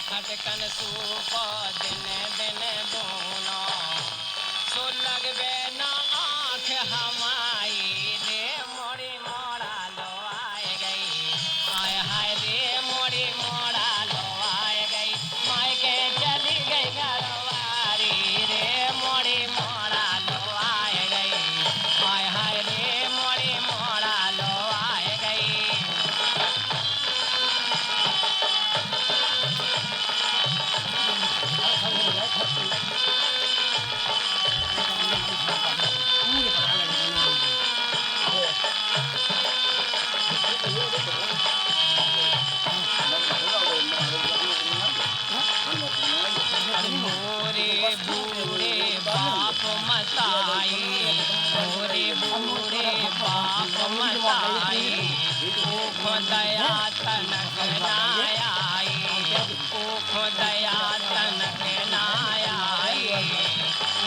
खटकन soup दिन दिन दूनो सो लगबे ना आँख हमारी रे मोड़ी मोड़ा लो आए गई आय हाय रे मोड़ी मोड़ा लो आए गई माय के चली गई घरवारी रे मोड़ी मोड़ा लो आए गई आय हाय रे मोड़ी मोड़ा लो आए गई मोरे बूढ़े बाप मताई मोरे बूढ़े बाप मताई ओख दया तनक नायाई ओख दया तनक नायाई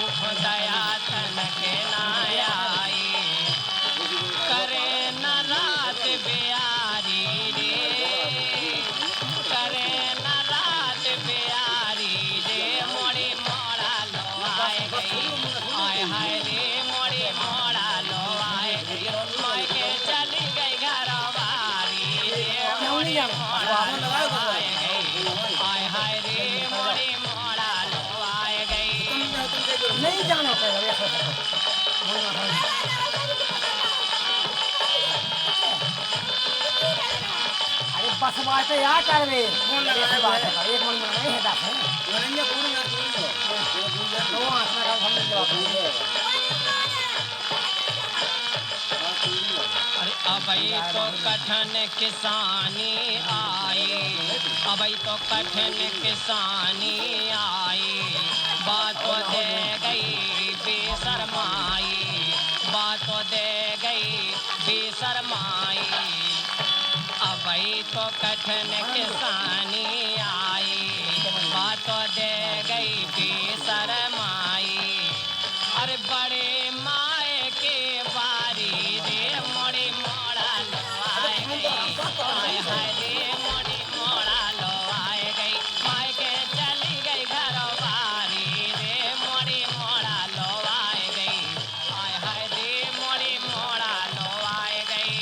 ओख दया तनक नायाई करे न रात बियारी रे करे न रात बियारी रे मोड़ी मोड़ा लो आए गई आय हाय रे मोड़ी मोड़ा लो आए गई माय के चली गई घरवारी रे मोड़ी मोड़ा लो आए गई आय हाय रे मोड़ी मोड़ा लो आए गई नहीं जाना पड़ेगा अरे बस बात है यार कर रे एक मन में नहीं है दस है दो हाथ में हम जवाब अरे अबई तो कठिन किसानी आई अबई तो कठिन किसानी आई बात तो दे गई बेशरमाई बात तो दे गई बेशरमाई अबई तो कठिन किसानी आई बात तो दे गई बेशरमाई अरे बड़े माए के बारी रे मोड़ी मोड़ा लो आए गई आय हाय रे मोड़ी मोड़ा लो आए गई माए के चली गई घरवारी रे मोड़ी मोड़ा लो आए गई आय हाय रे मोड़ी मोड़ा लो आए गई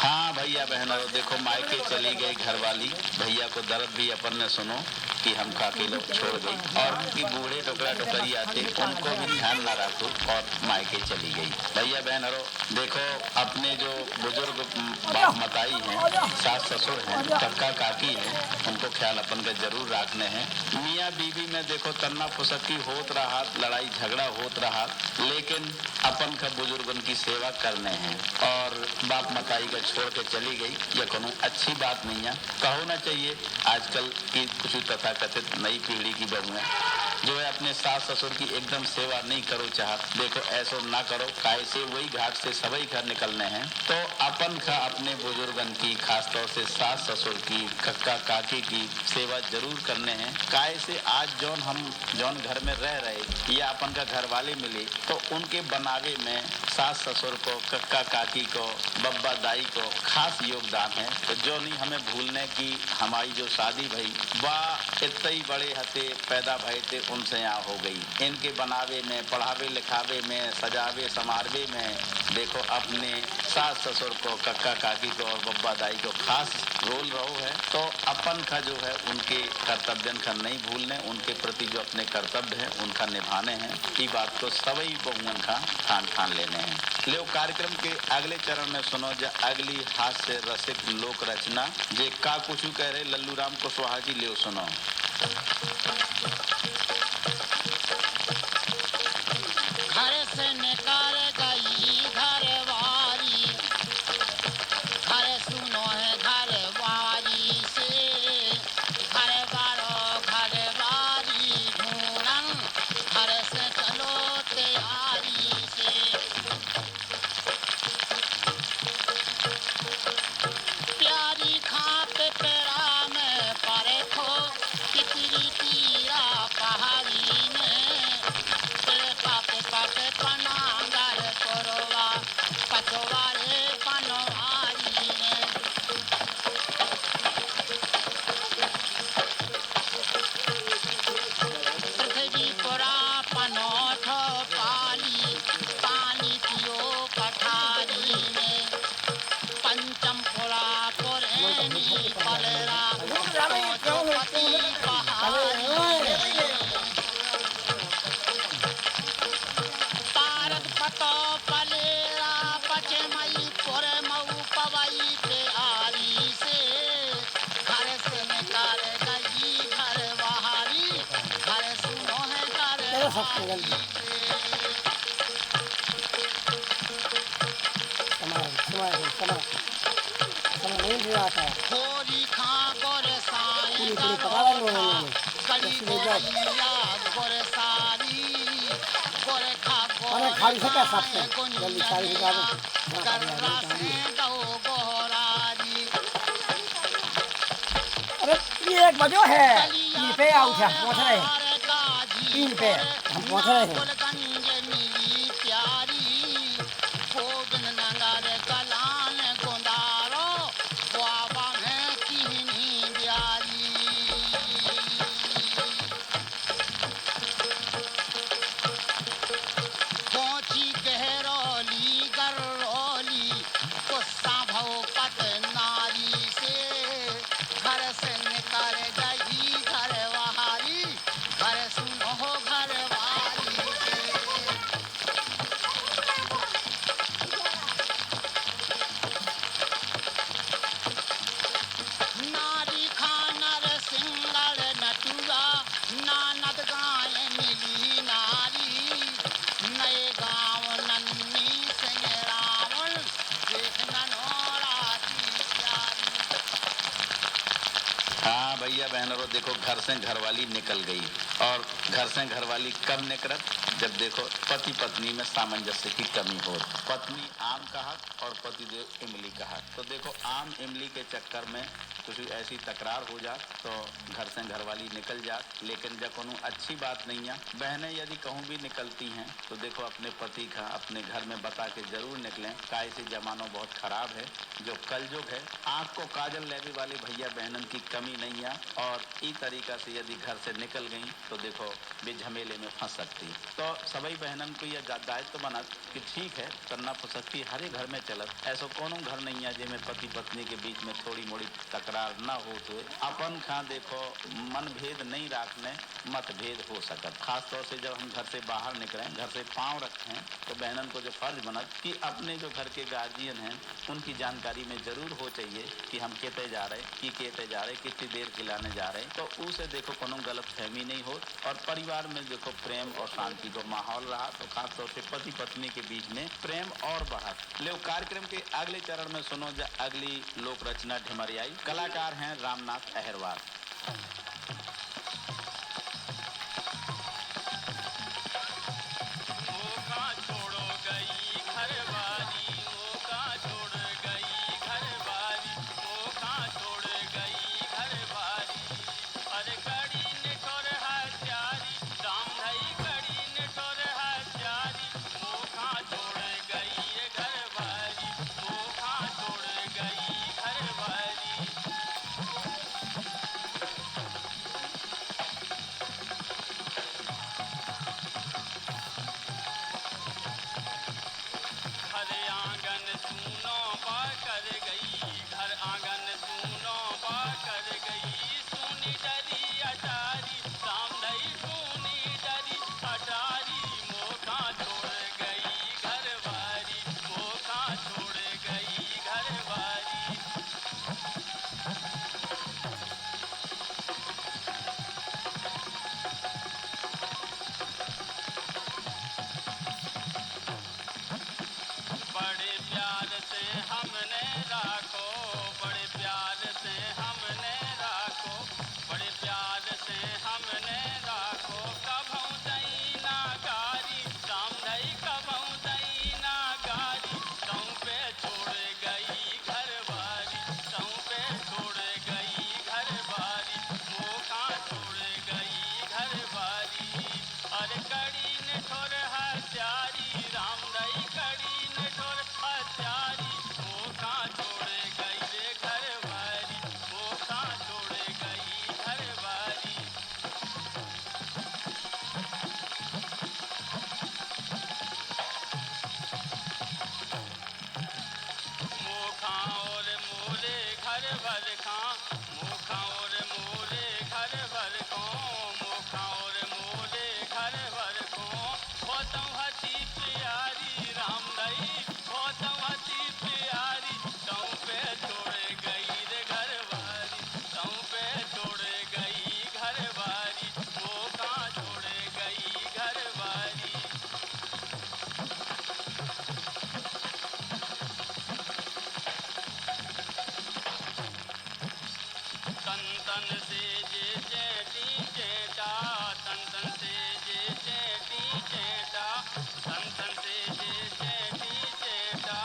हाँ भैया बहनों देखो मायके चली गई घरवाली भैया को दर्द भी अपन ने सुनो कि हम काके लोग छोड़ गई और उनकी बूढ़े टुकड़ा टुकड़िया थे उनको भी ध्यान ना रखो और मायके चली गई। भैया बहनों देखो अपने जो बुजुर्ग बाप मताई हैं सास ससुर हैं कक्का काकी हैं उनको ख्याल अपन का जरूर रखने हैं। मियाँ बीवी में देखो तन्ना फुसक्की होत रहा लड़ाई झगड़ा होत रहा लेकिन अपन का बुजुर्गन की सेवा करने हैं और बाप मताई का छोड़ के चली गई यह कोनो अच्छी बात नहीं है। कहो ना चाहिए आजकल की कुछ तथा कथित नई पीढ़ी की बहुएं जो है अपने सास ससुर की एकदम सेवा नहीं करो चाहत देखो ऐसा ना करो काय से वही घाट से सभी घर निकलने हैं तो अपन का अपने बुजुर्गन की खासतौर से सास ससुर की कक्का काकी की सेवा जरूर करने हैं। काय से आज जौन हम जौन घर में रह रहे या अपन का घर वाले मिले तो उनके बनावे में सास ससुर को कक्का काकी को बब्बा दाई को खास योगदान है। तो जो नहीं हमें भूलने की हमारी जो शादी भई वाह इतने ही बड़े हते पैदा भय थे उनसे यहाँ हो गई। इनके बनावे में पढ़ावे लिखावे में सजावे समारवे में देखो अपने सास ससुर को कक्का काकी को और बब्बा दाई को खास रोल रहो है। तो अपन का जो है उनके कर्तव्यन का नहीं भूलने उनके प्रति जो अपने कर्तव्य है उनका निभाने हैं ये बात तो सभी बहुमन का ठान लेने हैं। ले कार्यक्रम के अगले चरण में सुनो जा अगली हास्य रसिक लोक रचना जे का कुछ कह रहे लल्लू राम कुशवाहा जी ले सुनो। घर से निकाल गई घरवारी घर सुनो है घरवारी से घर बारो घरवारी ढूंढन घर से चलो तैयारी से प्यारी खाप पेरा में परखो कितनी तीरा पा कर सकते हैं जल्दी। समय नहीं भी आता है। खोरी खां गोरसाई पूरी पूरी पका लेंगे उन्होंने। गली जैसे ले जाए। गोरैया गोरसारी गोरखा अरे खाली से क्या सकते हैं? जल्दी सारी गोरैया हिसाब से कर्रा से दो गोरारी अरे ये 1 बजो है। ये पे आओ क्या पहुंच रहे हैं। 3 पे हम पहुंच रहे हैं। गंज मिली प्यारी गोविंद नगर कलान गोंदारो बाबा में किहनी ब्यारी पहुंची गहरौली गरौली गुस्सा भौकत नारी से घर से निकल गई घर बहारी घर सुनो घर वाली से नारी खानर सिंगल नटुआ नानद गाय मिली नारी नए गांव नन्नी सिंह रावण देख ननौरा की प्यारी हाँ भैया बहनों देखो घर से घरवाली निकल गई और घर से घरवाली कब निकलत जब देखो पति पत्नी में सामंजस्य की कमी हो। पत्नी आम का हक और पतिदेव इमली का हक। तो देखो आम इमली के चक्कर में कुछ ऐसी तकरार हो जात तो घर से घरवाली निकल जात। लेकिन जब कोनो अच्छी बात नहीं है बहनें यदि कहूँ भी निकलती हैं तो देखो अपने पति का अपने घर में बता के जरूर निकलें। काहे से जमाना बहुत खराब है जो कलयुग है। आँख को काजल लेने वाले भैया बहनन की कमी नहीं है और इस तरीका से यदि घर से निकल गई तो देखो वे झमेले में फंस सकती। तो सभी बहनन को यह दायित्व बना कि ठीक है करना सकती हरे घर में चलत ऐसा कोनो घर नहीं है जिसमें पति पत्नी के बीच में थोड़ी मोड़ी तकरार न हो तो अपन खा देखो मन भेद नहीं रखने मतभेद हो सकत। खास तौर से जब हम घर से बाहर निकलें घर से पाँव रखें तो बहनन को जो फर्ज बनत कि अपने जो घर के गार्जियन हैं उनकी जानकारी में जरूर हो चाहिए कि हम कहते जा रहे कि कहते जा रहे कितनी देर खिलाने जा रहे तो उसे देखो कोनो गलत फहमी नहीं हो और परिवार में देखो प्रेम और शांति को माहौल रहा तो खासतौर से पति पत्नी के बीच में प्रेम और बढ़ा। ले कार्यक्रम के अगले चरण में सुनो जा अगली लोक रचना ढिमरियाई। कलाकार हैं रामनाथ अहिरवार। छोड़ गई घर वाली वो कहाँ छोड़ गई घर तन से जे चेटी चेटा, तन तन से जे चेटी चेटा, तन तन से जे चेटी चेटा।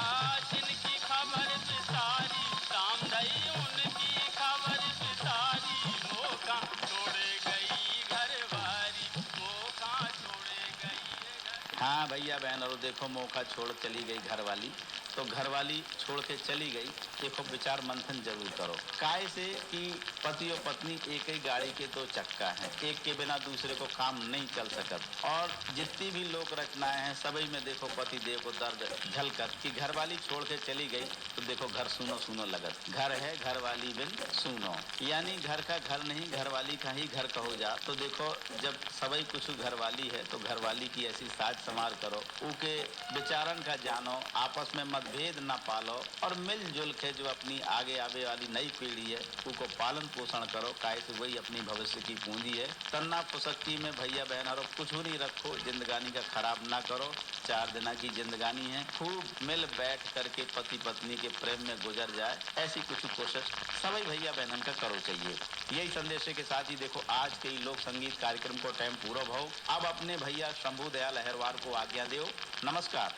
जिनकी खबर बिसारी काम दई, उनकी खबर बिसारी, मौका छोड़े गई घर वारी, मौका छोड़े गई घर। हाँ भैया बहन, और देखो मौका छोड़ चली गई घर वाली। तो घरवाली छोड़ के चली गई। देखो विचार मंथन जरूर करो, काय से कि पति और पत्नी एक ही गाड़ी के दो चक्का हैं, एक के बिना दूसरे को काम नहीं चल सकत। और जितनी भी लोक रचनाएं हैं सभी में देखो पति देव को दर्द झलकत कि घरवाली छोड़ के चली गई। तो देखो घर सुनो सुनो लगत, घर है घरवाली बिन सुनो, यानी घर का घर नहीं घरवाली का ही घर कहो जा। तो देखो जब सभी कुछ घरवाली है तो घरवाली की ऐसी साज संवार करो, उनके विचारन का जानो, आपस में मतभेद न पालो और मिलजुल के जो अपनी आगे आवे वाली नई पीढ़ी है उनको पालन पोषण करो, काहे से वही अपनी भविष्य की पूंजी है। तन्ना पुसक्ति में भैया बहन और कुछ नहीं रखो, जिंदगानी का खराब ना करो। 4 दिन की जिंदगानी है, खूब मिल बैठ करके पति पत्नी के प्रेम में गुजर जाए, ऐसी कुछ कोशिश सभी भैया बहनन का करो चाहिए। यही संदेश के साथ ही देखो आज के लोक संगीत कार्यक्रम को टाइम पूरा भाव। अब अपने भैया शंभू दयाल अहिरवार को आज्ञा दो। नमस्कार।